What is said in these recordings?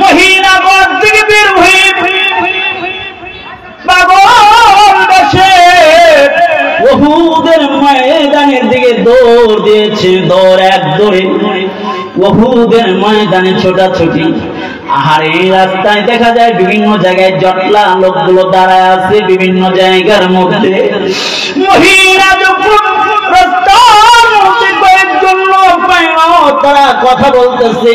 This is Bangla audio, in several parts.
মহিলা ঘর থেকে বের হয়ে পাগল বেশে উহুদের ময়দানের দিকে দৌড় দিয়েছে। দৌড় এক দৌড়ে উহুদের ময়দানে ছোটাছুটি। আর এই রাস্তায় দেখা যায় বিভিন্ন জায়গায় জটলা লোকগুলো দাঁড়ায় আছে বিভিন্ন জায়গার মধ্যে। মহিলা যখন রাস্তার মধ্যে কয়েকজন লোক পাইল, তারা কথা বলতেছে।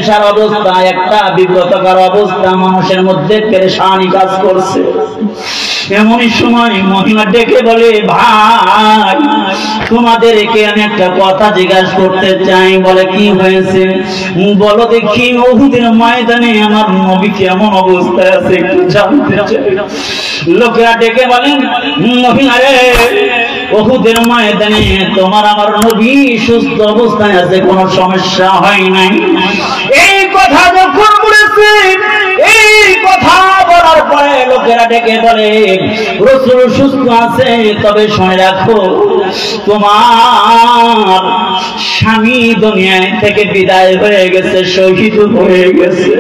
সারা অবস্থা একটা বিব্রতকর অবস্থা, মানুষের মধ্যে পেরেশানি কাজ করছে। এমনই সময় মহিলা ডেকে বলে, ভাই তোমাদেরকে আমি একটা কথা জিজ্ঞাসা করতে চাই। বলে, কি হয়েছে? বলো দেখি উহুদের ময়দানে আমার নবী কেমন অবস্থায় আছে একটু জানতে চাই। লোকেরা ডেকে বলেন, মহিলা রে, উহুদের ময়দানে তোমার আমার নবী সুস্থ অবস্থায় আছে, কোনো সমস্যা হয় নাই। এই কথা যখন বলেছে, এই কথা বলার পরে লোকেরা ডেকে বলে, রাসূল সুস্থ আছে, তবে শুনে রাখো তোমার স্বামী দুনিয়া থেকে বিদায় হয়ে গেছে, শহীদ হয়ে গেছে।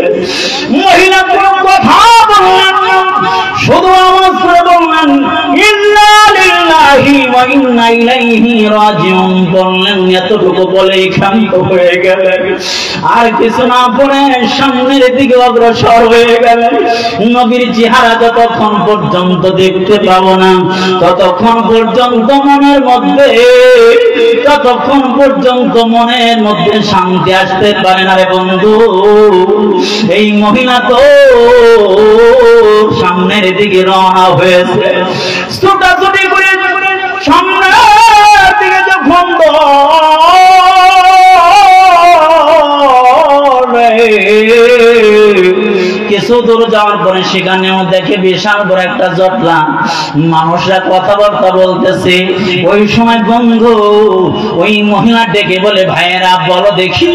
মহিলা কোনো কথা বললেন না, শুধু আওয়াজ করে বললেন, ইন্না লিল্লাহি ওয়া ইন্না ইলাইহি রাজিউন বললেন। এতটুকু বলে ক্ষান্ত হয়ে গেলেন। আর কিছু না বলে সামনের দিকে অগ্রসর হয়ে গেলেন। নবীর চেহারা যতক্ষণ পর্যন্ত দেখতে পাবো না, ততক্ষণ পর্যন্ত মনের মধ্যে শান্তি আসতে পারে না রে বন্ধু। এই মহিলা তো সামনের দিকে রওনা হয়েছে। ছোটাছুটি করে সামনের দিকে যখন কিছু দূর যাওয়ার পরে সেখানেও দেখে বিশাল বড় একটা জটলা, মানুষরা কথাবার্তা বলতেছে। ওই সময় বন্ধু ওই মহিলা ডেকে বলে, ভাইয়েরা বলো দেখি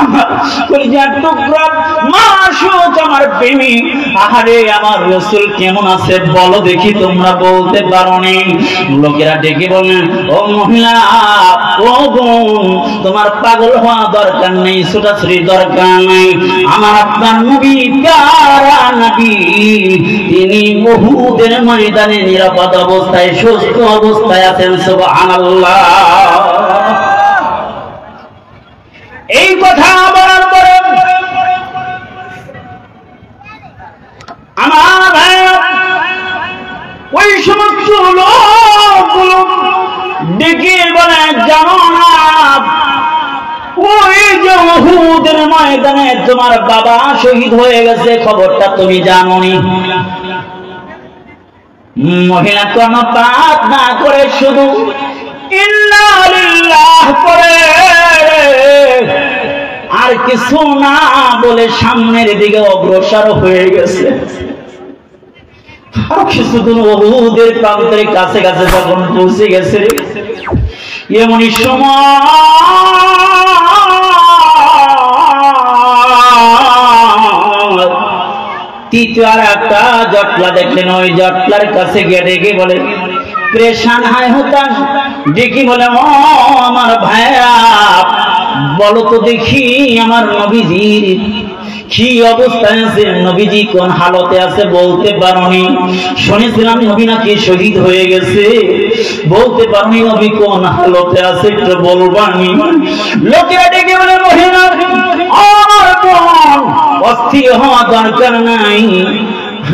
আমার কলিজার টুকরা মাসুক আমার প্রেমিক, আহারে আমার রাসূল কেমন আছে বলো দেখি, তোমরা বলতে পারো নি। লোকেরা ডেকে বলেন, ও মহিলা, ও বোন, তোমার পাগল হওয়া দরকার নেই, ছোটাছুটি দরকার নাই। আমার আপনার নবী, প্যারা নবী, তিনি উহুদের ময়দানে নিরাপদ অবস্থায় সুস্থ অবস্থায় আছেন। সুবহানাল্লাহ। এই কথা বলার পরে আমার ভাই ওই সমস্ত লোকগুলো ডেকে বলে, জানো না ওই যে উহুদের ময়দানে তোমার বাবা শহীদ হয়ে গেছে, খবরটা তুমি জানো নি? মহিলা কোনো পাপ না করে শুধু ইন্না লিল্লাহ পড়ে আর কিছু না বলে সামনের দিকে অগ্রসর হয়ে গেছে। আর কিছুদিন উহুদের প্রান্তের কাছে কাছে যখন পৌঁছে গেছে, এমনই সময় তৃতীয় আর একটা জটলা দেখলেন। ওই জটলার কাছে গিয়ে ডেকে বলে, পরেশান হায় হতাম, ডেকে বলে, ও আমার ভাইয়া বলো তো দেখি আমার নবীজির কি অবস্থায় আছে, নবীজি কোন হালতে আছে বলতে পারোনি? শুনেছিলাম নবী নাকি শহীদ হয়ে গেছে, বলতে পারোনি নবী কোন হালতে আছে, একটু বলবানি? লোকেরা ডেকে বলে, মহিলা আমার বোন, অস্থির হওয়া দরকার নাই,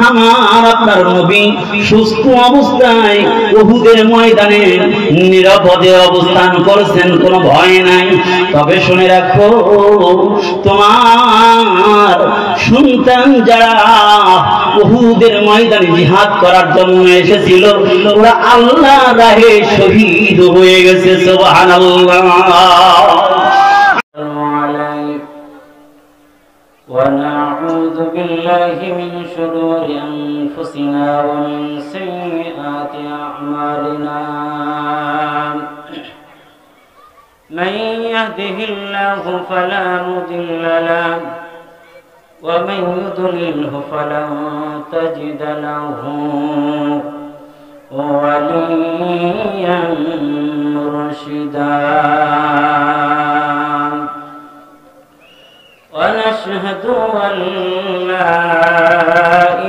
আমার আপনার নবী সুস্থ অবস্থায় উহুদের ময়দানে নিরাপদে অবস্থান করেছেন, কোনো ভয় নাই। তবে শুনে রাখো, তোমার সন্তান যারা উহুদের ময়দানে জিহাদ করার জন্য এসেছিল, ওরা আল্লাহর রাহে শহীদ হয়ে গেছে। সুবহানাল্লাহ। ونعوذ بالله من شرور أنفسنا ومن سيئات أعمالنا، من يهده الله فلا مضل له ومن يضلله فلن تجد له وليا مرشدا. ونشهد أن لا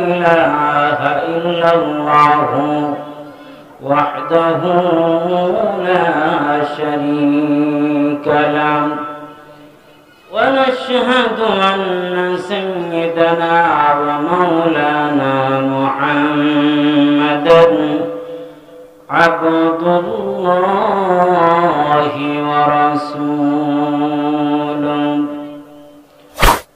إله إلا الله وحده لا شريك له ونشهد أن سيدنا ومولانا محمدا عبد الله ورسوله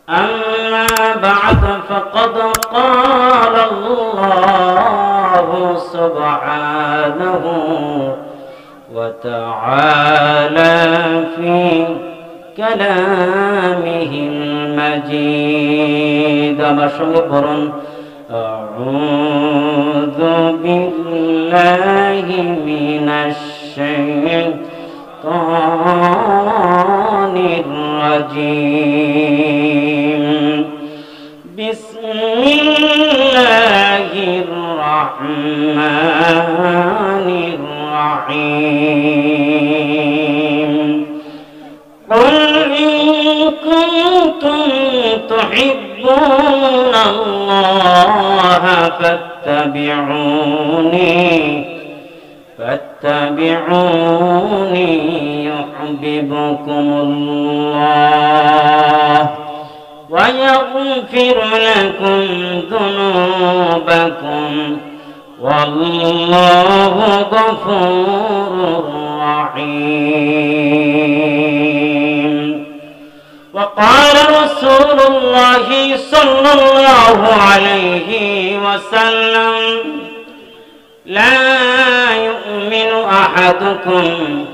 أما بعد فقد قال الله سبحانه وتعالى في كلامه المجيد أعوذ بالله من الشيطان الرجيم بسم الله الرحمن الرحيم قل إن كنتم تحبون الله فاتبعوني يحببكم الله ويغفر لكم ذنوبكم والله غفور رحيم وقال رسول الله صلى الله عليه وسلم لا يؤمن أحدكم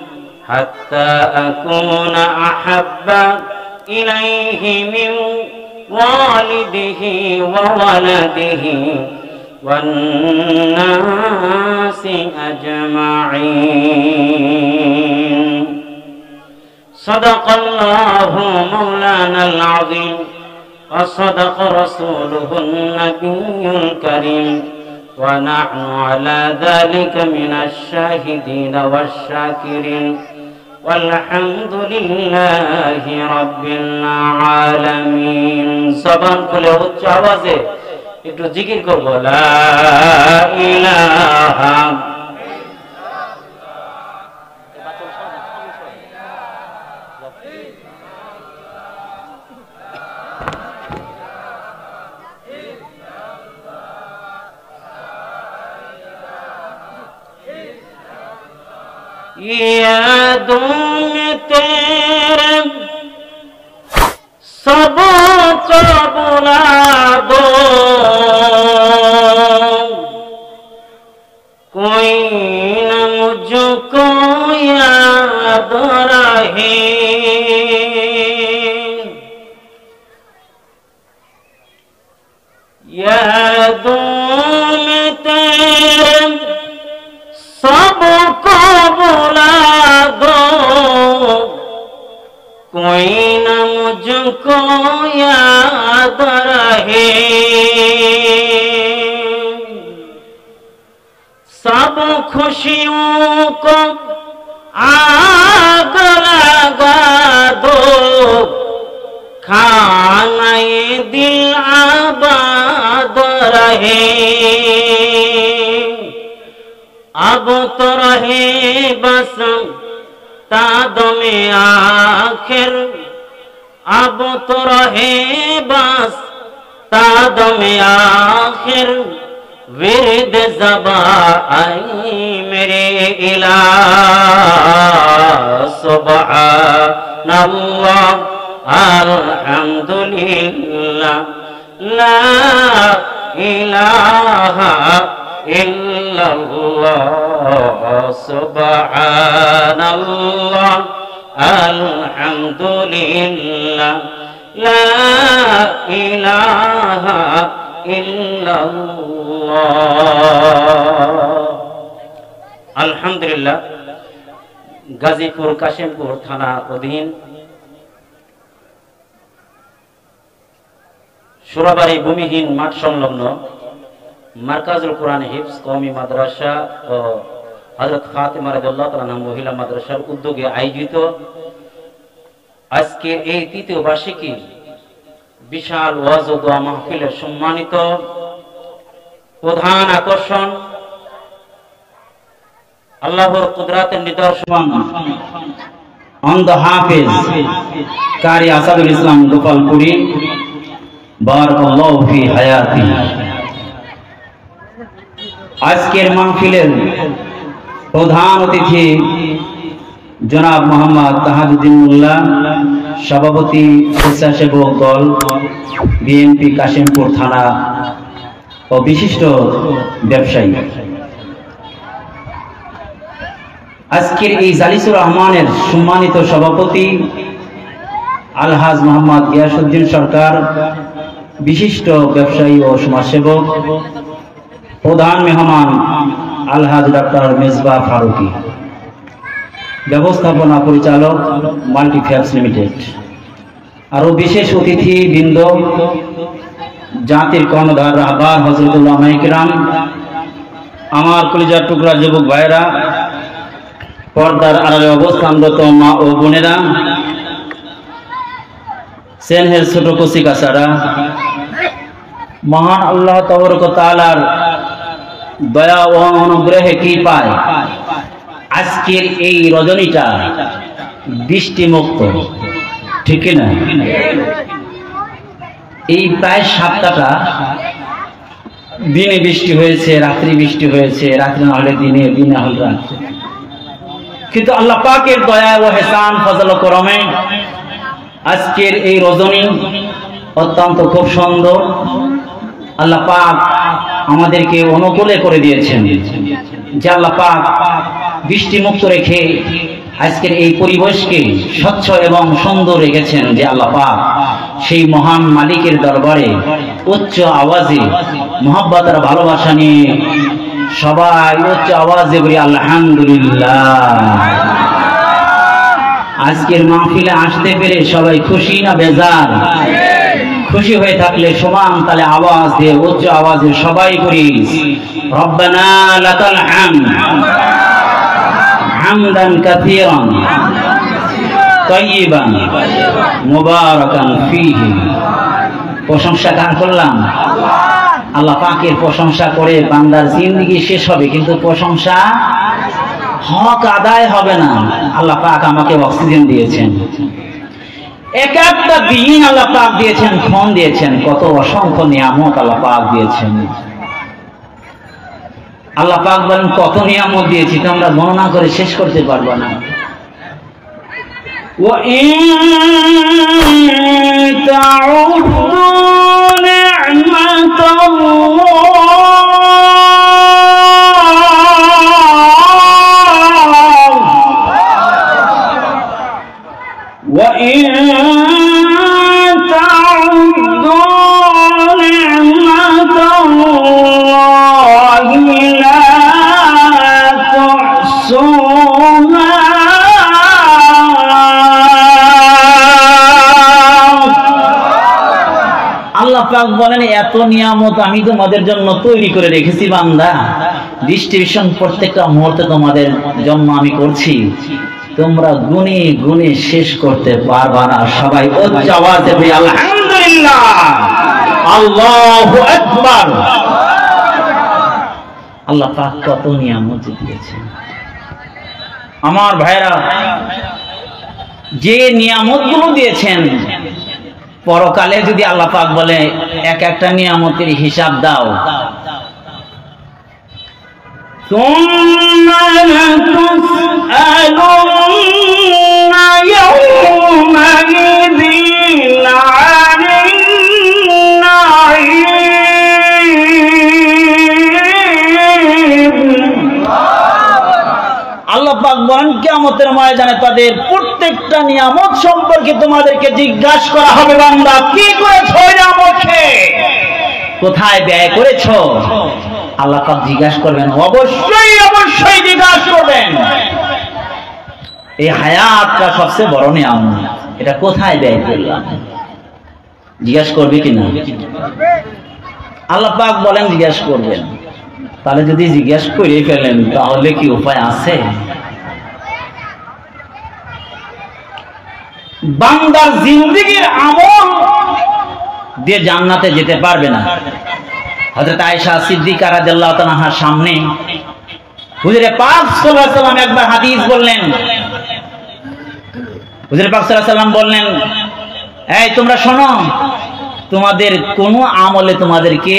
حتى أكون أحب إليه من والده وولده والناس أجمعين صدق الله مولانا العظيم وصدق رسوله النبي الكريم ونحن على ذلك من الشاهدين والشاكرين والحمد لله رب العالمين জবান খুলে উচ্চ আওয়াজে একটু জিকির করব লা ইলাহা यादों में तेरे सबको बुला दो कोई न मुझको याद रहे यादों में तेरे सबको बुला दो कोई न मुझको याद रहे सब खुशियों को आग लगा दो खाना ये दिल आबाद रहे अब तो रहे बस तादों में आखिर अब तो रहे बस तादों में आखिर विरद ज़बा आई मेरे इलाह सुब्हानल्लाह अल्हम्दुलिल्लाह ला इलाहा इल्लल्लाह सुब्हानल्लाह अल्हम्दुलिल्लाह ला इलाहा इल्लल्लाह। আলহামদুলিল্লাহ গাজীপুর কাশিমপুর থানা অধীন সুরাবাড়ি ভূমিহীন মাঠ সংলগ্ন মার্কাজুল কোরআন হিফজ কওমি মাদ্রাসা ও হযরত ফাতেমা রাদিয়াল্লাহু তাআলা আনহা মহিলা মাদ্রাসার উদ্যোগে আয়োজিত আজকে এই তৃতীয় বার্ষিকী বিশাল ওয়াজ ও দোয়া মাহফিলের সম্মানিত প্রধান আকর্ষণ, আল্লাহর কুদরতের নিদর্শন, অন দ্য হাফেজ কারি আসাদুল ইসলাম গোপালপুরি, বারাকাল্লাহু ফি হায়াতি। আজকের মাহফিলের প্রধান অতিথি জনাব মোহাম্মদ তাহাজউদ্দিন মোল্লা, সভাপতি স্বেচ্ছাসেবক দল বিএনপি কাশিমপুর থানা ও বিশিষ্ট ব্যবসায়ী। আজকের এই জালিসুর রহমানের সম্মানিত সভাপতি আলহাজ মোহাম্মদ গিয়াসউদ্দিন সরকার, বিশিষ্ট ব্যবসায়ী ও সমাজসেবক। প্রধান মেহমান আলহাজ ডক্টর মেজবা ফারুকি, ব্যবস্থাপনা পরিচালক মাল্টিফ্যাবস লিমিটেড। আরো বিশেষ অতিথি বৃন্দ, জাতির কর্ণধার রাহবার হযরত উলামায়ে কিরাম, আমার কলিজার টুকরা যুবক ভাইরা, পর্দার আড়ালে অবস্থানরত মা ও বোনেরা, সেনহের ছোট কচি কাছারা, মহান আল্লাহ তাবারক ওয়া তাআলার দয়া ও অনুগ্রহে কি পায় আজকের এই রজনীটা বৃষ্টি মুক্ত, ঠিক না? এই প্রায় সপ্তাহটা দিনে বৃষ্টি হয়েছে, রাত্রি বৃষ্টি হয়েছে, রাত্রি না হলে দিনে, দিনে হলে রাত্রে। কিন্তু আল্লাহ পাকের দয়া ও হেসান ফজল ও করমে আজকের এই রজনী অত্যন্ত খুব সুন্দর। আল্লাহ পাক আমাদেরকে অনুকূলে করে দিয়েছেন যে আল্লাহ পাক বৃষ্টি মুক্ত রেখে আজকের এই পরিবেশকে স্বচ্ছ এবং সুন্দর রেখেছেন। যে আল্লাহ পাক সেই মহান মালিকের দরবারে উচ্চ আওয়াজে মোহাব্বত আর ভালোবাসা নিয়ে সবাই উচ্চ আওয়াজে বলি আলহামদুলিল্লাহ। আজকের মাহফিলে আসতে পেরে সবাই খুশি না বেজার? খুশি হয়ে থাকলে সমান তালে আওয়াজ দিয়ে উচ্চ আওয়াজে সবাই করি রব্বানা লাকাল হামদ হামদান কাসীরান তাইয়িবান মুবারাকান ফীহি। প্রশংসা কার করলাম? আল্লাহ পাকের প্রশংসা করে বান্দার জিন্দেগি শেষ হবে, কিন্তু প্রশংসা হক আদায় হবে না। আল্লাহ পাক আমাকে অক্সিজেন দিয়েছেন, এক একটা দিন আল্লাহ পাক দিয়েছেন, ক্ষণ দিয়েছেন, কত অসংখ্য নিয়ামত আল্লাহ পাক দিয়েছেন। আল্লাহ পাক বলেন কত নিয়ামত দিয়েছি তোমরা গণনা করে শেষ করতে পারবে না। ওয়া ইন তাউদ্দু নি'মাতাল্লাহ ওয়া ইন বলেন এত নিয়ামত আমি তোমাদের জন্য তৈরি করে রেখেছি বান্দা, ডিস্ট্রিবিউশন প্রত্যেকটা মুহূর্তে তোমাদের জন্য আমি করছি, তোমরা গুনে গুনে শেষ করতে পারবা না। সবাই উচ্চ আওয়াজে বলি আলহামদুলিল্লাহ, আল্লাহু আকবার। আল্লাহ পাক কত নিয়ামত দিয়েছেন আমার ভাইরা। যে নিয়ামতগুলো দিয়েছেন পরকালে যদি আল্লাহ পাক বলে এক একটা নিয়ামতের হিসাব দাও, সুম্মা লাতুসআলুন্না ইয়াওমাইযিন আনিন নাঈম। আল্লাহ পাক বলেন কিয়ামতের ময়দানে তাদের প্রত্যেকটা নিয়ামত সম্পর্কে তোমাদেরকে জিজ্ঞাসা করা হবে, বান্দা কি করেছো নিয়ামতকে, কোথায় ব্যয় করেছো? আল্লাহ পাক জিজ্ঞাসা করবেন, অবশ্যই অবশ্যই জিজ্ঞাসা করবেন। এই হায়াতটা সবচেয়ে বড় নিয়ামত, এটা কোথায় ব্যয় করলাম জিজ্ঞাসা করবে কিনা? আল্লাহ পাক বলেন জিজ্ঞাসা করবেন। তাহলে যদি জিজ্ঞাসা করে ফেলেন তাহলে কি উপায় আছে? বান্দার জিন্দেগীর আমল দিয়ে জান্নাতে যেতে পারবে না। হযরত আয়েশা সিদ্দিকা রাদিয়াল্লাহু তাআলার সামনে হুজুরে পাক সাল্লাল্লাহু আলাইহি ওয়াসাল্লাম একবার হাদিস বললেন। হুজুরে পাক সাল্লাল্লাহু আলাইহি ওয়াসাল্লাম বললেন, এই তোমরা শোনো, তোমাদের কোন আমলে তোমাদেরকে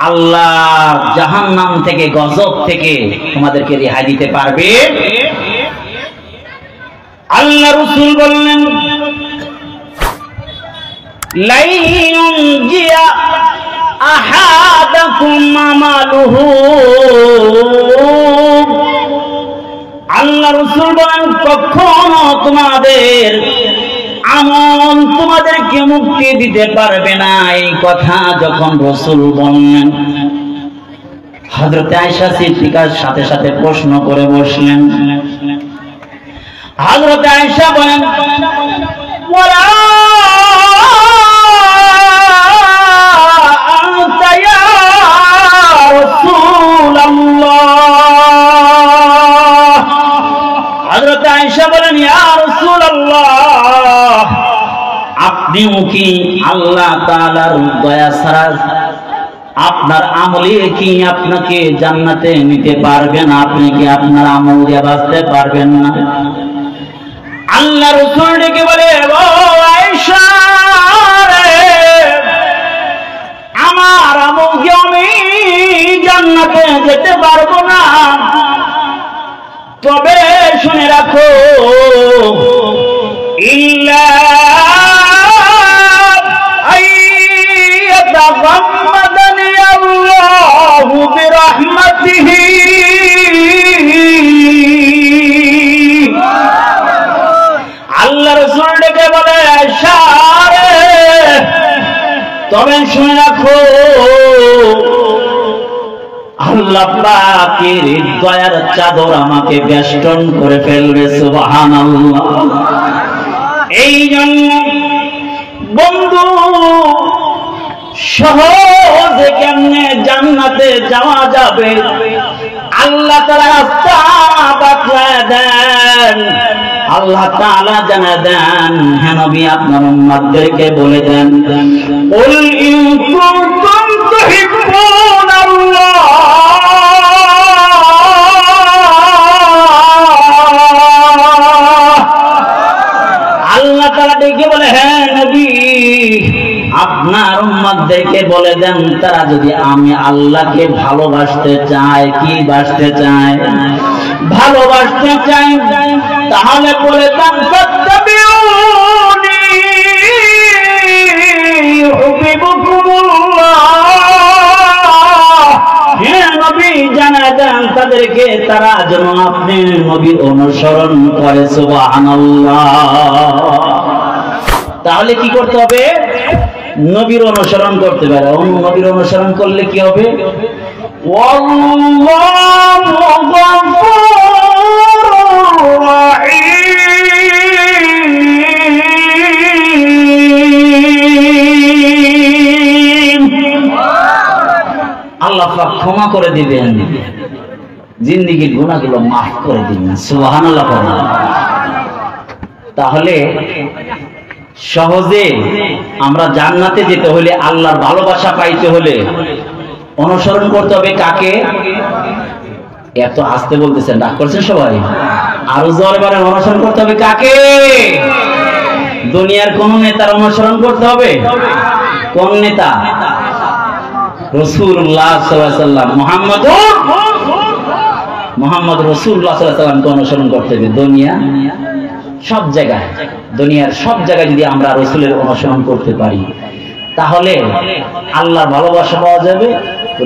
আল্লাহ জাহান্নাম থেকে, গজব থেকে তোমাদেরকে রেহাই দিতে পারবে? আল্লাহ রাসূল বললেন, লাইয়ুন জিয়া আহাদাকুম আমালুহু। আল্লাহ রাসূল বলেন, কখনো তোমাদের আমল তোমাদেরকে মুক্তি দিতে পারবে না। এই কথা যখন রাসূল বললেন, হযরত আয়েশা সিদ্দিকার সাথে সাথে প্রশ্ন করে বসলেন। হযরত আয়েশা বলেন, ওয়ালা আনতা ইয়া রাসূলুল্লাহ। হযরত আয়েশা বলেন, ইয়া রাসূলুল্লাহ, আপনিও কি আল্লাহ তাআলার দয়া ছাড়া আপনার আমলে কি আপনাকে জান্নাতে নিতে পারবেন? আপনি কি আপনার আমল দিয়ে বাঁচতে পারবেন না? আল্লাহ রাসূল ডেকে বলে, ও আয়েশা রে, আমার আমল দিয়ে আমি জান্নাতে যেতে পারবো না, তবে শুনে রাখো, ইল্লা আইয়াতাগাম্মাদানি আল্লাহু বিরহমাতিহি। আল্লাহ রাসূল ডেকে বলে, আয়েশা রে, তবে শুনে রাখো, আল্লাহ পাকের দয়ার চাদর আমাকে বেষ্টন করে ফেলবে। সুবহানাল্লাহ। এই জন্য বন্ধু, সহজে কেমনে জান্নাতে যাওয়া যাবে? আল্লাহ তাআলা রাস্তা বাতলায় দেন, আল্লাহ তাআলা জানা দেন। হে নবী, আপনার উম্মতদেরকে বলে দেন, কুল ইন কুনতুম তুহিব্বুনাল্লাহ, আল্লাহ তাআলা ডেকে বলে, হ্যাঁ নবী, আপনার উম্মতদেরকে বলে দেন, তারা যদি আমি আল্লাহকে ভালোবাসতে চায়, কি বাসতে চায়? ভালোবাসতে চায়, তাহলে বলে দেন, ফাত্তাবিউনি ইউহিব্বুকুমুল্লাহ। হে নবী, জানা দেন তাদেরকে, তারা যেন আপনি নবীর অনুসরণ করে। সুবহানাল্লাহ। তাহলে কি করতে হবে? নবীর অনুসরণ করতে পারে। নবীর অনুসরণ করলে কি হবে? আল্লাহু গফুরুর রাহিম। আল্লাহ পাক ক্ষমা করে দিবেন, জিন্দেগীর গুনাহগুলো মাফ করে দিবেন। সুবহানাল্লাহ। তাহলে সহজে আমরা জান্নাতে যেতে হলে, আল্লাহর ভালোবাসা পাইতে হলে অনুসরণ করতে হবে কাকে? এত আস্তে বলতেছেন, রাগ করছেন সবাই? আরো জোরে বলেন, অনুসরণ করতে হবে কাকে? দুনিয়ার কোন নেতার অনুসরণ করতে হবে? কোন নেতা? রাসূলুল্লাহ সাল্লাল্লাহু আলাইহি ওয়াসাল্লাম, মুহাম্মদ রাসূলুল্লাহ সাল্লাল্লাহু আলাইহি ওয়াসাল্লামকে অনুসরণ করতে হবে। সব জায়গায়, দুনিয়ার সব জায়গায় যদি আমরা রাসূলের অনুসরণ করতে পারি, তাহলে আল্লাহর ভালোবাসা পাওয়া যাবে,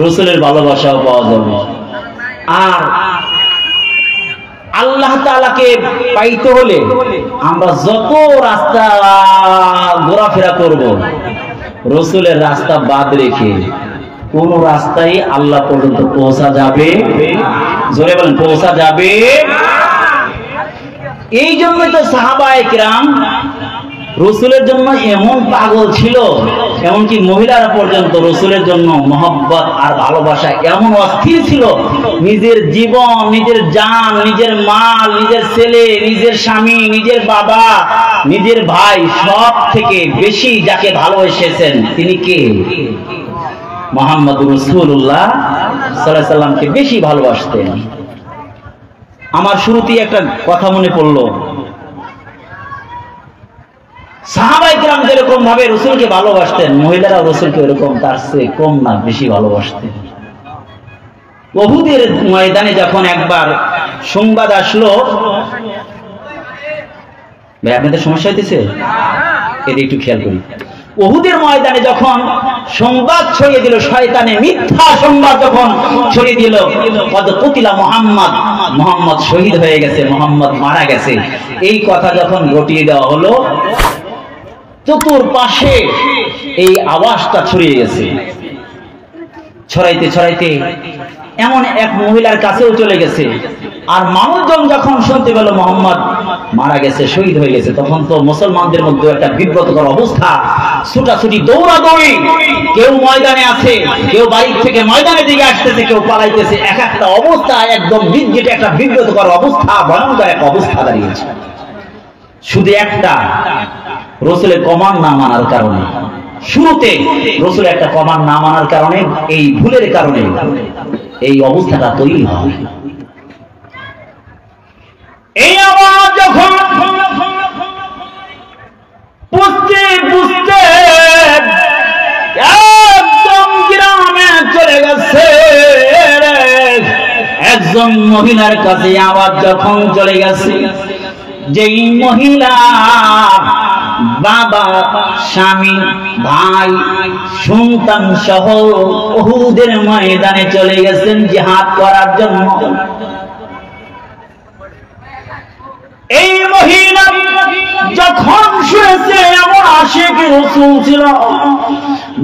রাসূলের ভালোবাসাও পাওয়া যাবে। আর আল্লাহ তাআলাকে পাইতে হলে আমরা যত রাস্তা ঘোরাফেরা করব, রাসূলের রাস্তা বাদ রেখে কোন রাস্তায় আল্লাহ পর্যন্ত পৌঁছা যাবে? জোরে বলেন, পৌঁছা যাবে? এই জন্যই তো সাহাবায়ে কিরাম রাসূলের জন্য এমন পাগল ছিল এমনকি মহিলারা পর্যন্ত রসুলের জন্য মহব্বত আর ভালোবাসা এমন অস্থির ছিল, নিজের জীবন, নিজের জান, নিজের মাল, নিজের ছেলে, নিজের স্বামী, নিজের বাবা, নিজের ভাই, সব থেকে বেশি যাকে ভালোবেসেছেন তিনি কে? মুহাম্মদুর রাসূলুল্লাহ সাল্লাল্লাহু আলাইহি সাল্লামকে বেশি ভালোবাসতেন। আমার শুরুতেই একটা কথা মনে পড়লো, সাহাবায়ে কেরাম যেরকম ভাবে রাসূলকে ভালোবাসতেন, মহিলারা রাসূলকে এরকম তার চেয়ে কম না বেশি ভালোবাসতেন। উহুদের ময়দানে যখন একবার সংবাদ আসলো, ভাই আপনাদের সমস্যা হইতেছে, এটা একটু খেয়াল করি। উহুদের ময়দানে যখন সংবাদ ছড়িয়ে দিল, শয়তানে মিথ্যা সংবাদ যখন ছড়িয়ে দিল, কদ কুতিলা মুহাম্মদ শহীদ হয়ে গেছে, মুহাম্মদ মারা গেছে, এই কথা যখন ঘটিয়ে দেওয়া হলো, চতুর্পাশে এই আওয়াজটা ছড়িয়ে গেছে। ছড়াইতে ছড়াইতে এমন এক মহিলার কাছেও চলে গেছে। আর মানুষজন যখন শুনতে পেল মুহাম্মদ মারা গেছে, শহীদ হয়ে গেছে, তখন তো মুসলমানদের মধ্যে একটা বিব্রতকর অবস্থা, ছুটাছুটি, দৌড়াদৌড়ি, কেউ ময়দানে আছে, কেউ বাড়ি থেকে ময়দানের দিকে আসতেছে, কেউ পালাইতেছে, এক একটা অবস্থা একদম বিদ্যুৎ, একটা বিব্রতকর অবস্থা, ভয়ঙ্কর এক অবস্থা দাঁড়িয়েছে। শুধু একটা রাসূলের কমান্ড না মানার কারণে, শুরুতে রাসূলের একটা কমান্ড না মানার কারণে, এই ভুলের কারণে এই অবস্থাটা তৈরি হয়। এই আওয়াজ যখন বুঝতে বুঝতে একদম গ্রামে চলে গেছে, একজন মহিলার কাছে আওয়াজ যখন চলে গেছে, যেই মহিলা বাবা, স্বামী, ভাই, সন্তান সহ উহুদের ময়দানে চলে গেছেন জিহাদ করার জন্য, এই মহিলা যখন শুনেছে এমন আশিক রাসূল ছিল,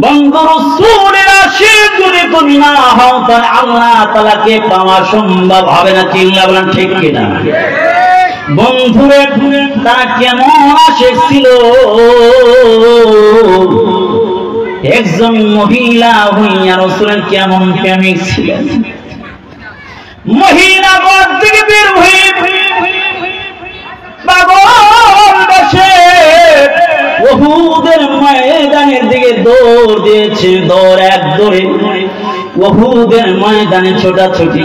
বন্ধু রাসূলের আশিক যদি তুমি না হও তাহলে আল্লাহ তাআলাকে পাওয়া সম্ভব হবে না। চিল্লা বলেন ঠিক কিনা? বন্ধুরে তারা কেমন আশিক ছিল, একজন মহিলা হইয়া রাসূলের কেমন প্রেমিক ছিলেন। মহিলা ঘর থেকে বের হয়ে উহুদের ময়দানের দিকে দৌড় দিয়েছে, দৌড় এক দৌড়ে উহুদের ময়দানে ছোটাছুটি।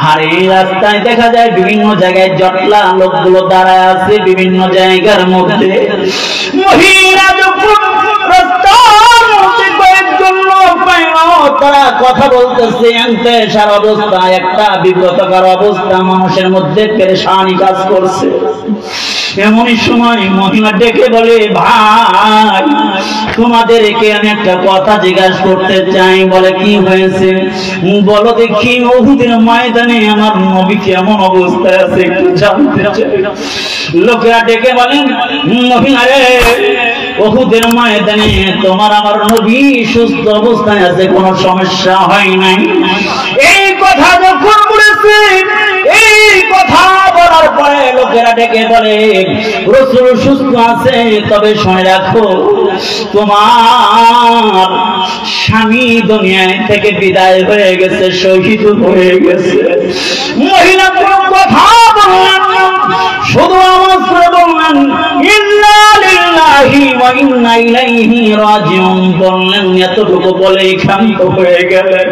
আর এই রাস্তায় দেখা যায় বিভিন্ন জায়গায় জটলা লোকগুলো দাঁড়ায় আছে বিভিন্ন জায়গার মধ্যে। মহিলা যখন রাস্তার মধ্যে কয়েকজন লোক পাইল, তারা কথা বলতেছে, সারা অবস্থা একটা বিব্রতকর অবস্থা, মানুষের মধ্যে পেরেশানি কাজ করছে। এমনই সময় মহিলা ডেকে বলে, ভাই তোমাদেরকে আমি একটা কথা জিজ্ঞাসা করতে চাই। বলে কি হয়েছে? বলো দেখি উহুদের ময়দানে আমার নবী কেমন অবস্থায় আছে একটু জানতে চাই। লোকেরা ডেকে বলেন, মহিলা রে, উহুদের ময়দানে তোমার আমার নবী সুস্থ অবস্থায় আছে, কোনো সমস্যা হয় নাই। এই কথা যখন বলেছে, এই কথা বলার পরে লোকেরা ডেকে বলে, রাসূল সুস্থ আছে, তবে শুনে রাখো তোমার স্বামী দুনিয়া থেকে বিদায় হয়ে গেছে, শহীদ হয়ে গেছে। মহিলা কোনো কথা বললেন না, শুধু আওয়াজ করে বললেন, ইন্না লিল্লাহি ওয়া ইন্না ইলাইহি রাজিউন বললেন। এতটুকু বলে ক্ষান্ত হয়ে গেলেন,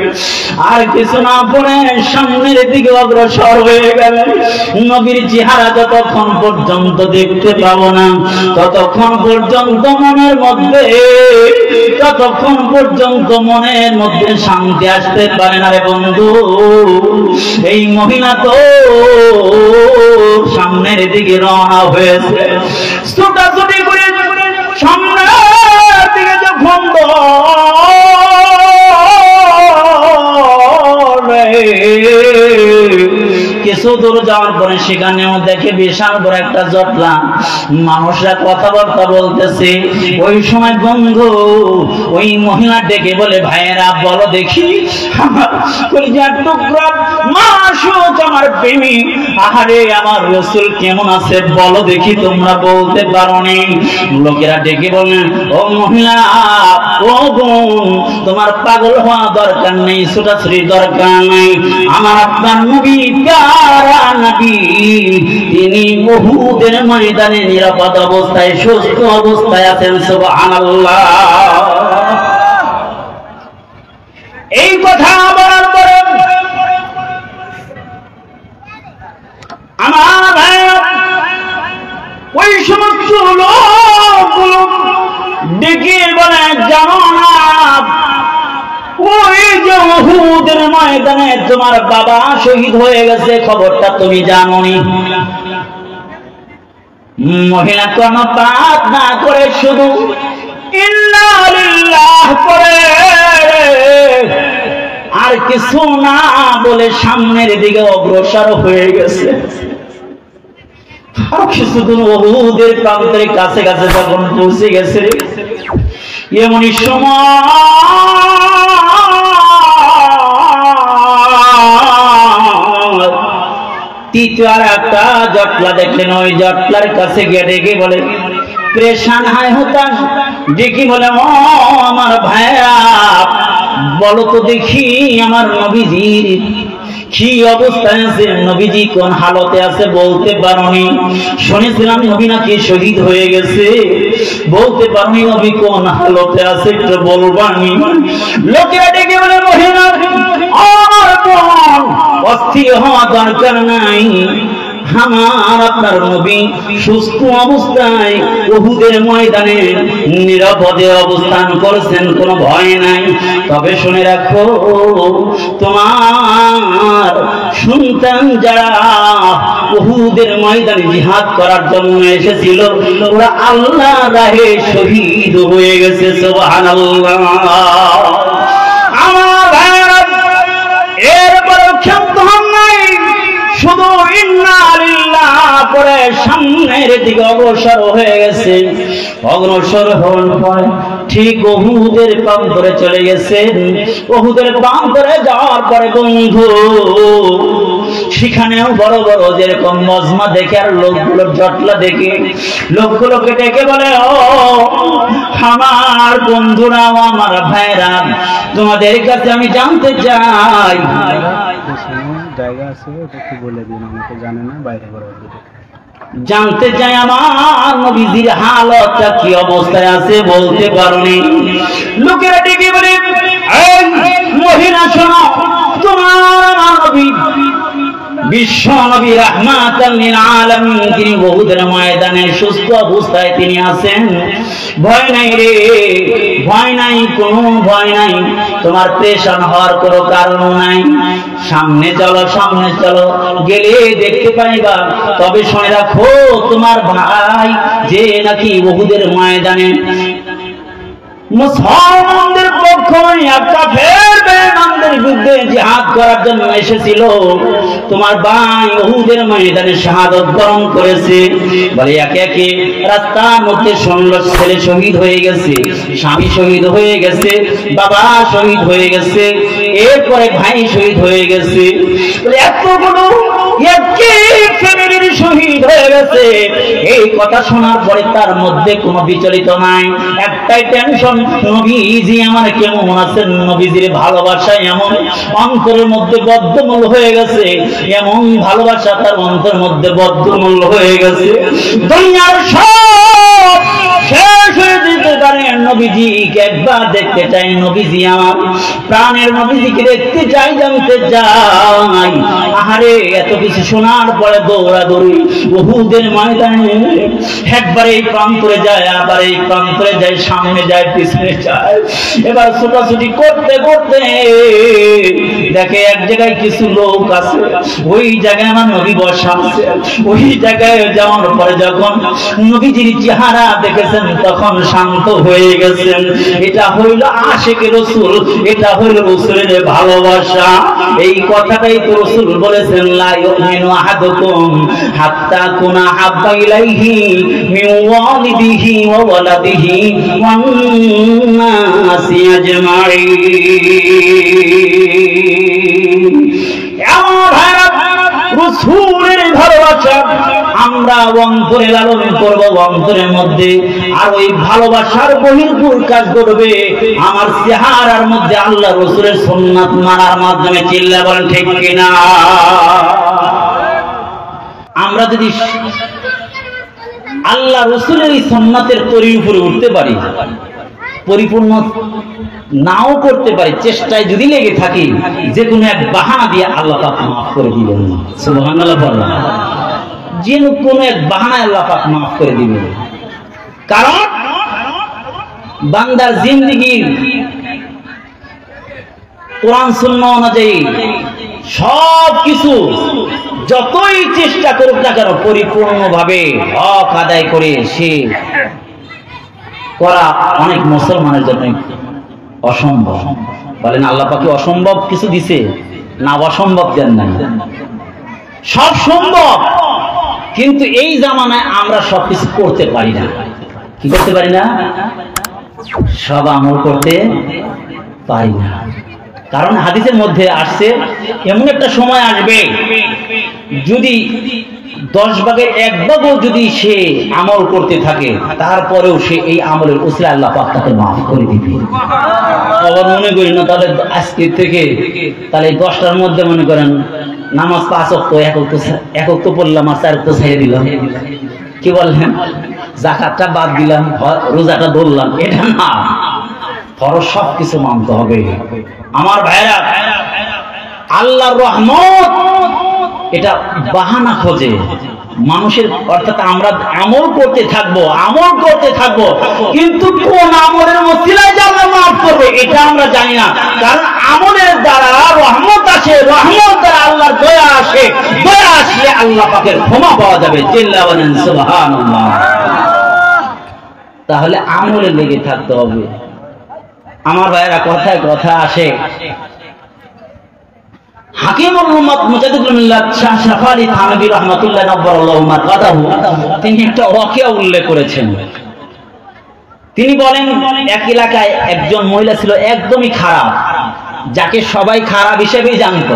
আর কিছু না বলে সামনের দিকে অগ্রসর হয়ে গেলেন। নবীর চেহারা যতক্ষণ পর্যন্ত দেখতে পাবো না, ততক্ষণ পর্যন্ত মনের মধ্যে শান্তি আসতে পারে না রে বন্ধু। এই মহিলা তো সামনের দিকে রওনা হয়েছে, ছুটাছুটি করে সামনের দিকে যখন কিছু দূর যাওয়ার পরে সেখানেও দেখে বিশাল বড় একটা জটলা, মানুষরা কথাবার্তা বলতেছে। ওই সময় বন্ধু ওই মহিলা ডেকে বলে, ভাইয়েরা বলো দেখি আমার কলিজার টুকরা মাসুক আমার প্রেমিক, আহারে আমার রাসূল কেমন আছে বলো দেখি, তোমরা বলতে পারো নি। লোকেরা ডেকে বলেন, ও মহিলা ও বোন, তোমার পাগল হওয়া দরকার নেই, ছোটাছুটির দরকার নেই। আমার আপনার নবী, প্যারা নবী, তিনি উহুদের ময়দানে নিরাপদ অবস্থায়, সুস্থ অবস্থায় আছেন। সুবহানাল্লাহ। এই কথা বলার পরে আমার ওই সমস্ত লোকগুলো ডেকে বলে, জানো না ওই যে উহুদের ময়দানে তোমার বাবা শহীদ হয়ে গেছে, খবরটা তুমি জানোনি? মহিলা কোনো পাপ না করে শুধু ইন্না লিল্লাহ করে আর কিছু না বলে সামনের দিকে অগ্রসর হয়ে গেছে। কিছুদিন উহুদের প্রান্তের কাছে কাছে যখন পৌঁছে গেছে, এমনই সময় তৃতীয় আর একটা জটলা দেখলেন। ওই জটলার কাছে গিয়ে ডেকে বলে, প্রেশান হায় হতাশ, ডেকে বলে, ও আমার ভাইরা, বলো তো দেখি আমার নবীজির কি অবস্থায় আছে, নবীজি কোন হালতে আছে বলতে পারোনি? শুনেছিলাম নবী নাকি শহীদ হয়ে গেছে, বলতে পারোনি নবী কোন হালতে আছে, একটু বলবানি? লোকেরা ডেকে বলে, মহিলা আমার বোন, অস্থির হওয়া দরকার নাই, আমার আপনার নবী সুস্থ অবস্থায় উহুদের ময়দানে নিরাপদে অবস্থান করেছেন, কোনো ভয় নাই। তবে শুনে রাখো, তোমার সন্তান যারা উহুদের ময়দানে জিহাদ করার জন্য এসেছিল, ওরা আল্লাহর রাহে শহীদ হয়ে গেছে। সুবহানাল্লাহ। আমার ভাইরা, এরপরে ক্ষান্ত হন নাই, শুধু ইন্না লিল্লাহ করে সামনের দিকে অগ্রসর হয়ে গেছে। অগ্রসর হওয়ার পর ঠিক উহুদের প্রান্তরে চলে গেছেন। উহুদের প্রান্তরে যাওয়ার পরে বন্ধু, সেখানেও বড় বড় যেরকম মজমা দেখে আর লোকগুলো জটলা দেখে লোকগুলোকে ডেকে বলে, ও আমার বন্ধুরা, আমার ভাইরা, তোমাদের কাছে আমি জানতে চাই, জায়গা আছে একটু বলে দিন, আমাকে জানে না, বাইরে করে জানতে চাই আমার নবীজির হালতটা কি অবস্থায় আছে, বলতে পারোনি? লোকেরা ডেকে বলে, মহিলা শোনো, তোমার আমার নবী বিশ্ব নবী রাহমাতাল লিল আলামিন, তিনি উহুদের ময়দানে সুস্থ অবস্থায় তিনি আছেন। ভয় নাই রে, ভয় নাই, কোনো ভয় নাই, তোমার পেরেশান হওয়ার কোনো কারণ নাই। সামনে চলো, সামনে চলো, গেলে দেখতে পাইবা। তবে শুনে রাখো, তোমার ভাই যে নাকি উহুদের ময়দানে মুসলমানদের পক্ষ একটা বেঈমানদের বিরুদ্ধে জিহাদ করার জন্য এসেছিল, তোমার ভাই উহুদের ময়দানে শাহাদত বরণ করেছে। বলে একে একে রাস্তার মধ্যে শুনলো ছেলে শহীদ হয়ে গেছে, স্বামী শহীদ হয়ে গেছে, বাবা শহীদ হয়ে গেছে, এরপরে ভাই শহীদ হয়ে গেছে। এতগুলো ফ্যামিলির শহীদ হয়ে গেছে। এই কথা শোনার পরে তার মধ্যে কোনো বিচলিত নাই, একটাই টেনশন, নবীজি আমার কেমন আছেন? নবীজির ভালোবাসা এমন অন্তরের মধ্যে বদ্ধমূল হয়ে গেছে, এমন ভালোবাসা তার অন্তরের মধ্যে বদ্ধমূল হয়ে গেছে। দুনিয়ার সব শেষ হয়ে যেতে পারে, নবীজিকে একবার দেখতে চাই, নবীজি আমার প্রাণের নবীজিকে দেখতে চাই, জানতে চাই। আহারে, এত কিছু শোনার পরে দৌড়াদৌড়ি উহুদের ময়দানে, একবার এই প্রান্তরে যায়, আবার এই প্রান্তরে যায়, সামনে যায়, পিছনে যায়। এবার ছোটাছুটি করতে করতে দেখে এক জায়গায় কিছু লোক আছে, ওই জায়গায় আমার নবী বসা আছে। ওই জায়গায় যাওয়ার পরে যখন নবীজির চেহারা দেখেছেন, তখন শান্ত হয়ে গেছেন। এটা হইল আশিকে রাসূল, এটা হইল রাসূলের ভালোবাসা। এই কথাটাই তো রাসূল বলেছেন, লা ইউমিনু আহাদুকুম হাত্তা কুনা হাব্বা ইলাইহি মিন ওয়ালিদিহি ওয়া ওয়ালাদিহি ওয়ান নাসি আজমাইন। রাসূলের ভালোবাসা আমরা অন্তরে লালন করব অন্তরের মধ্যে, আর ওই ভালোবাসার বহির্ভূত কাজ করবে আমার চেহারার মধ্যে আল্লাহ রাসূলের সুন্নাত মানার মাধ্যমে। চিল্লা বলেন ঠিক কিনা? আমরা যদি আল্লাহ রাসূলের এই সুন্নাতের তরির উপরে উঠতে পারি, পরিপূর্ণ নাও করতে পারি, চেষ্টায় যদি লেগে থাকি, যে কোনো এক বাহানা দিয়ে আল্লাহ পাক মাফ করে দিবেন। সুবহানাল্লাহ বলেন। যে কোনো এক বাহানায় আল্লাহ পাক মাফ করে দিবেন। কারণ বান্দার জিন্দেগীর কোরআন সুন্নাহ অনুযায়ী সব কিছু যতই চেষ্টা করুক না কেন পরিপূর্ণভাবে হক আদায় করে সে করা অনেক মুসলমানের জন্য অসম্ভব। বলেন আল্লাহ পাক অসম্ভব কিছু দিছে না? অসম্ভব দেন নাই, সব সম্ভব। কিন্তু এই জামানায় আমরা সবকিছু করতে পারি না। কি করতে পারি না? সব আমল করতে পারি না। কারণ হাদিসের মধ্যে আসছে এমন একটা সময় আসবে যদি 10 ভাগের 1 ভাগও যদি সে আমল করতে থাকে, তারপরেও সে এই আমলের উসিলায় আল্লাহ পাক তাকে মাফ করে দিবে। আবার মনে করি না তাহলে আজকে থেকে তাহলে 10টার মধ্যে মনে করেন নামাজ 5 ওয়াক্ত এক ওয়াক্ত পড়লাম আর 4 ওয়াক্ত ছেড়ে দিলাম, কি বললেন? যাকাতটা বাদ দিলাম, রোজাটা ধরলাম, এটা না। ফরজ সব কিছু মানতে হবে। আমার ভাইরা, আল্লাহর রহমত এটা বাহানা খোঁজে মানুষের, অর্থাৎ আমরা আমল করতে থাকবো, কিন্তু কোন আমলের ওসিলায় যে আল্লাহ মাফ করবে এটা আমরা জানি না। কারণ আমলের দ্বারা রহমত আসে, রহমত দ্বারা আল্লাহর দয়া আসে, দয়া আসলে আল্লাহ পাকের ক্ষমা পাওয়া যাবে। চিল্লা বলেন সুবহানাল্লাহ। তাহলে আমলে লেগে থাকতে হবে। আমার ভাইয়েরা, কথায় কথা আসে, হাকিমুল উম্মাত মুজাদ্দিদুল মিল্লাত শাহ শরীফ আলী থানভী রাহমাতুল্লাহ নব্বরাল্লাহু মাকাদাহু তিনি একটা ওয়াকিয়া উল্লেখ করেছেন। তিনি বলেন এক এলাকায় একজন মহিলা ছিল একদমই খারাপ, যাকে সবাই খারাপ হিসেবেই জানত,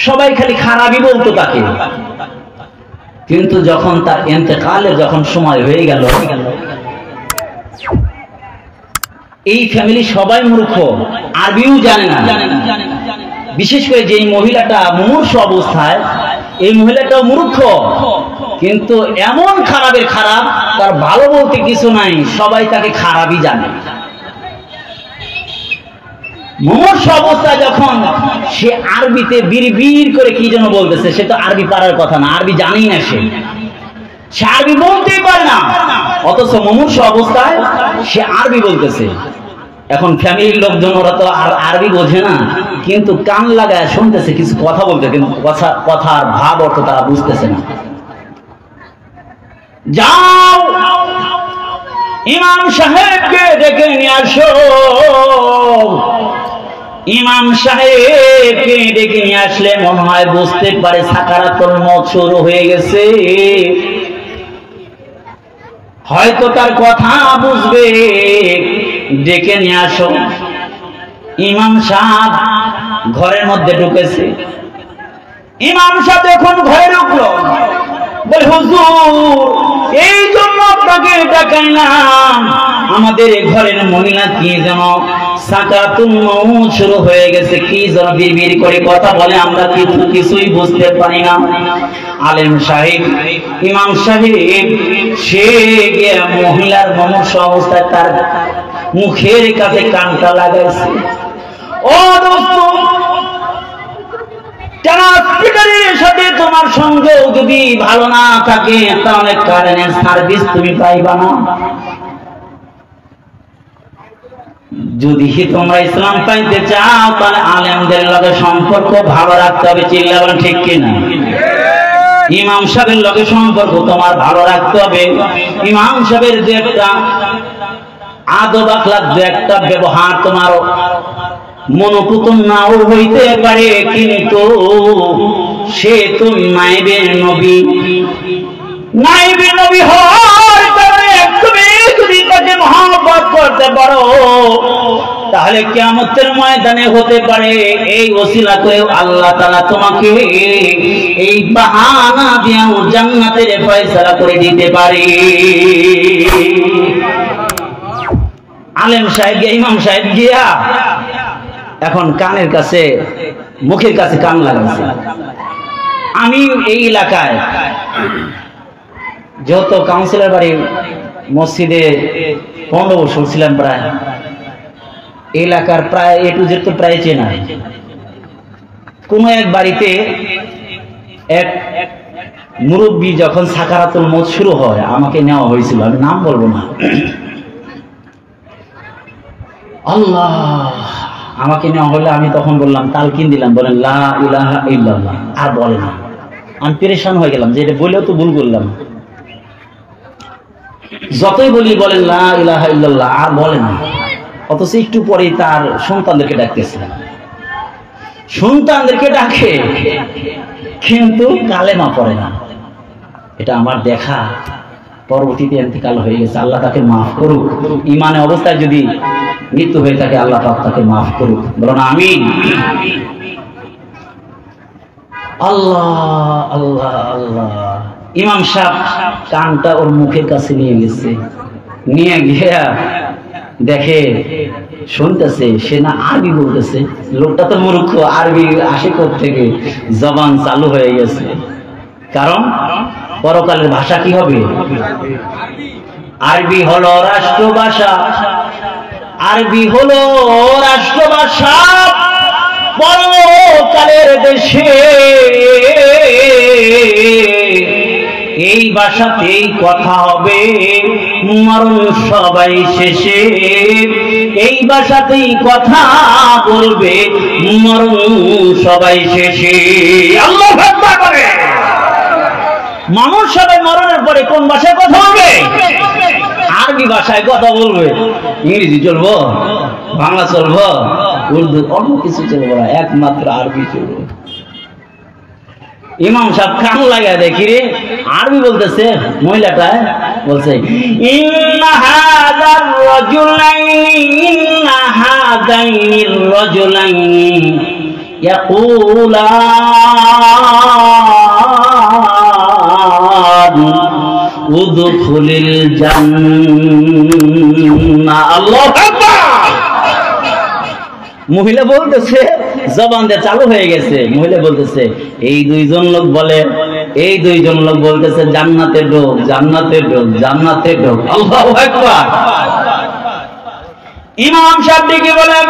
সবাই খালি খারাপই বলতো তাকে। কিন্তু যখন তার ইন্তেকালের যখন সময় হয়ে গেল, এই ফ্যামিলি সবাই মূর্খ, আরবিও জানে না। বিশেষ করে যে মহিলাটা মুমূর্ষু অবস্থায়, এই মহিলাটাও মূর্খ, কিন্তু এমন খারাপের খারাপ, তার ভালো বলতে কিছু নাই, সবাই তাকে খারাপই জানে। মুমূর্ষু অবস্থায় যখন সে আরবিতে বিড়বিড় করে কি যেন বলতেছে, সে তো আরবি পারার কথা না, আরবি জানেই না, সে আরবি বলতেই পারে না, অথচ মুমূর্ষু অবস্থায় সে আরবি বলতেছে। এখন ফ্যামিলির লোকজন ওরা তো আর আরবি বোঝে না, কিন্তু কান লাগায় শুনতেছে, কিছু কথা বলতে, কিন্তু কথার ভাব অর্থ তারা বুঝতেছে না। যাও ইমাম সাহেবকে ডেকে নিয়ে আসো। ইমাম সাহেবকে ডেকে নিয়ে আসলে মনে হয় বুঝতে পারে সাকারাতুল মউত শুরু হয়ে গেছে, হয়তো তার কথা বুঝবে, ডেকে নিয়ে আসো। ইমাম সাহেব ঘরের মধ্যে ঢুকেছে। ইমাম সাহেব যখন ঘরে ঢুকলো, বলে হুজুর এই জন্য আপনাকে ডাকাইলাম, আমাদের ঘরের মহিলা কি যেন সাকারাতুল মউত শুরু হয়ে গেছে, কি যেন বিড়বিড় করে কথা বলে, আমরা কিছুই বুঝতে পারি না। আলেম সাহেব, ইমাম সাহেব সে গিয়ে মহিলার মুমূর্ষু অবস্থায় তার মুখের কাছে কানটা লাগাইছে। ও দোস্ত, ট্রান্সমিটারের সাথে তোমার সংযোগ যদি ভালো না থাকে, তাহলে কারেন্টের সার্ভিস তুমি পাইবা না। যদি তোমরা ইসলাম পাইতে চাও, তাহলে আলেমদের লগে সম্পর্ক ভালো রাখতে হবে। চিল্লা বলেন ঠিক কিনা? ইমাম সাহেবের লগে সম্পর্ক তোমার ভালো রাখতে হবে। ইমাম সাহেবের যে একটা আদব আখলাক, যে একটা ব্যবহার তোমার মনোপুতন নাও হইতে পারে, কিন্তু সে তো নাইবে নবী। নাইবে নবী হওয়ার কারণে তুমি যদি তাকে মহব্বত করতে পারো, তাহলে কিয়ামতের ময়দানে হতে পারে এই ওসিলা করে আল্লাহ তাআলা তোমাকে এই বাহানা দিয়েও জান্নাতের ফয়সালা করে দিতে পারে। আলেম সাহেব গিয়া, ইমাম সাহেব গিয়া এখন কানের কাছে মুখের কাছে কান লাগাইছে। আমি এই এলাকায় যত কাউন্সিলর বাড়ি মসজিদে 15 বছর ছিলাম, প্রায় এলাকার প্রায় এ টু জেড তো প্রায় চেনা। কোন এক বাড়িতে এক মুরব্বী যখন সাকারাতুল মউত শুরু হয় আমাকে নেওয়া হয়েছিল, আমি নাম বলবো না। আল্লাহ, আমাকে নেওয়া হলে আমি তখন বললাম, তালকিন দিলাম, বলেন লা ইলাহা ইল্লাল্লাহ, আর বলে না। আমি পেরেশান হয়ে গেলাম যে এটা বলেও তো ভুল করলাম। যতই বলি বলেন লা ইলাহা ইল্লাল্লাহ, আর বলে না। অথচ একটু পরেই তার সন্তানদেরকে ডাকতেছিলেন, সন্তানদেরকে ডাকে কিন্তু কালেমা পড়ে না। এটা আমার দেখা, পরবর্তীতে ইন্তেকাল হয়ে গেছে, আল্লাহ তাকে মাফ করুক। ইমানে অবস্থায় যদি মৃত্যু হয়ে থাকে আল্লাহ পাক তাকে মাফ করুক, বলো না আমিন। আল্লাহ আল্লাহ আল্লাহ। ইমাম সাহেব কানটা ওর মুখের কাছে নিয়ে গেছে, নিয়ে গিয়া দেখে শুনতেছে, সে না আরবি বলতেছে। লোকটা তো মূর্খ, আরবি আসে থেকে জবান চালু হয়ে গেছে। কারণ পরকালের ভাষা কি হবে? আরবি হলো রাষ্ট্রভাষা, আরবি হলো রাষ্ট্রভাষা পরকালের দেশে। এই ভাষাতেই কথা হবে, মরণ সবাই শেষে। এই ভাষাতেই কথা বলবে, মরণ সবাই শেষে। আল্লাহু আকবার করে। মানুষ সবাই মরণের পরে কোন ভাষায় কথা বলবে? আরবি ভাষায় কথা বলবে। ইংরেজি চলবো, বাংলা চলবো, উর্দু, অন্য কিছু চলবো না, একমাত্র আরবি চলবো। ইমাম সাহেব কান লাগা দেখি রে আরবি বলতেছে, মহিলাটা বলছে ইন্না হাযার রাজুলাইনি ইন্না হাযাইনির রাজুলাইনি ইয়াকুলান উদখুলিল জান্নাহ। আল্লাহু আকবার। মহিলা বলতেছে, জবান দিয়ে চালু হয়ে গেছে। মহিলা বলতেছে, এই দুইজন লোক বলে, এই দুইজন লোক বলতেছে জান্নাতে ঢোক, জান্নাতে ঢোক, জান্নাতে ঢোক। আল্লাহু আকবার। ইমাম সাহেব ডেকে বলেন,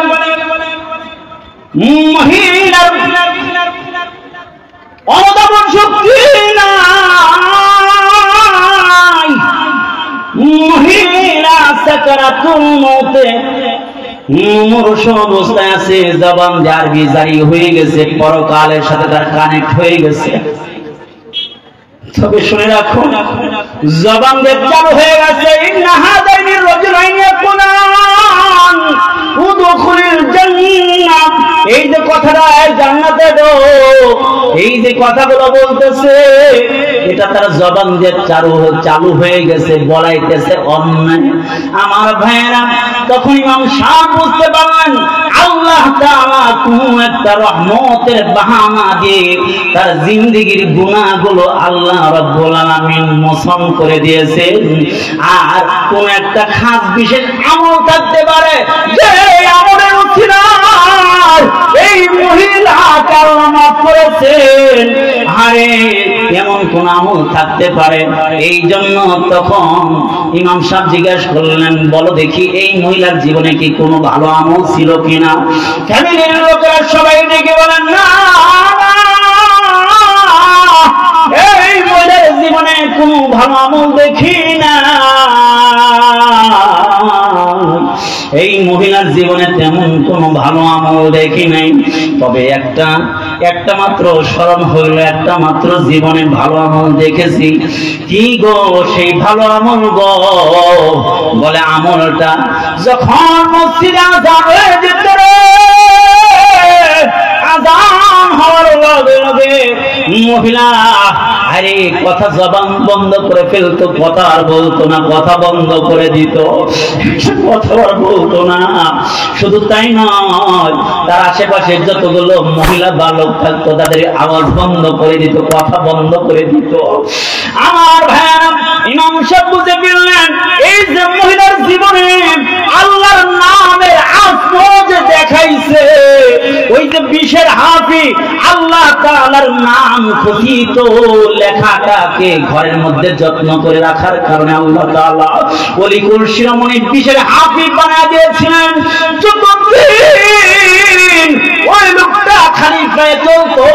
মহিলার অনুধাবন শক্তি নাই, মহিলা সাকারাতুল মউতে মুমূর্ষ অবস্থায় আছে, জবান দিয়ে আরবি জারি হয়ে গেছে, পরকালের সাথে তার কানেক্ট হয়ে গেছে। তবে শুনে রাখো, জবান দিয়ে চালু হয়ে গেছে ইন্না হাযাইনির রাজুলাইনি ইয়াকুলান উদখুলিল জান্নাহ। এই যে কথাটা জান্নাতে ঢোক, এই যে কথাগুলো বলতেছে, এটা তার জবান দিয়ে চালু হয়ে গেছে, বলাইতেছে অন্যায়। আমার ভাইয়েরা, তখন ইমাম সাহেব বুঝতে পারলেন আল্লাহ তাআলা কোন একটা রহমতের বাহানা দিয়ে তার জিন্দেগীর গুনাহগুলো আল্লাহ রাব্বুল আলামিন মোচন করে দিয়েছে। আর কোন একটা খাস বিশেষ আমল থাকতে পারে, যে আমলের উসিলায় এই মহিলা আল্লাহ মাফ করেছেন। আরে এমন কোন আমল থাকতে পারে। এই জন্য তখন ইমাম সাহেব জিজ্ঞাসা করলেন, বলো দেখি এই মহিলার জীবনে কি কোনো ভালো আমল ছিল কিনা? ফ্যামিলির লোকেরা সবাই ডেকে বলেন, না, এই মহিলার জীবনে কোনো ভালো আমল দেখি না। এই মহিলার জীবনে তেমন কোনো ভালো আমল দেখি নাই। তবে একটা মাত্র স্মরণ হইল, একটা মাত্র জীবনে ভালো আমল দেখেছি। কি গো সেই ভালো আমল গো? বলে আমলটা যখন মসজিদে আযান হয়ে যেত রে, আযান হওয়ার লগে লগে মহিলা আরে কথা জবান বন্ধ করে ফেলতো, কথা আর বলতো না, কথা বন্ধ করে দিত, কথা আর বলতো না। শুধু তাই নয়, তার আশেপাশে যতগুলো মহিলা বালক থাকতো তাদের আওয়াজ বন্ধ করে দিত, কথা বন্ধ করে দিত। আমার ভাইরা, ইমাম সাহেব বুঝে ফেললেন এই যে মহিলার জীবনে আল্লাহর নামের আফরোজ দেখাইছে, ওই যে বিশের হাফি আল্লাহ তাআলার নাম খচিত লেখাটাকে ঘরের মধ্যে যত্ন করে রাখার কারণে আল্লাহ তাআলা ওলিকুল শিরোমণি বিশের হাফি বানিয়ে দিয়েছিলেন। যতদিন ওই লোকটা খলিফায় চলতো,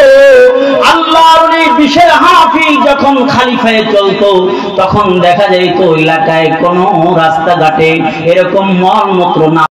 আল্লাহর ওই বিশের হাফি যখন খলিফায় চলতো, তখন দেখা যাইতো এলাকায় কোনো রাস্তাঘাটে এরকম মলমূত্র না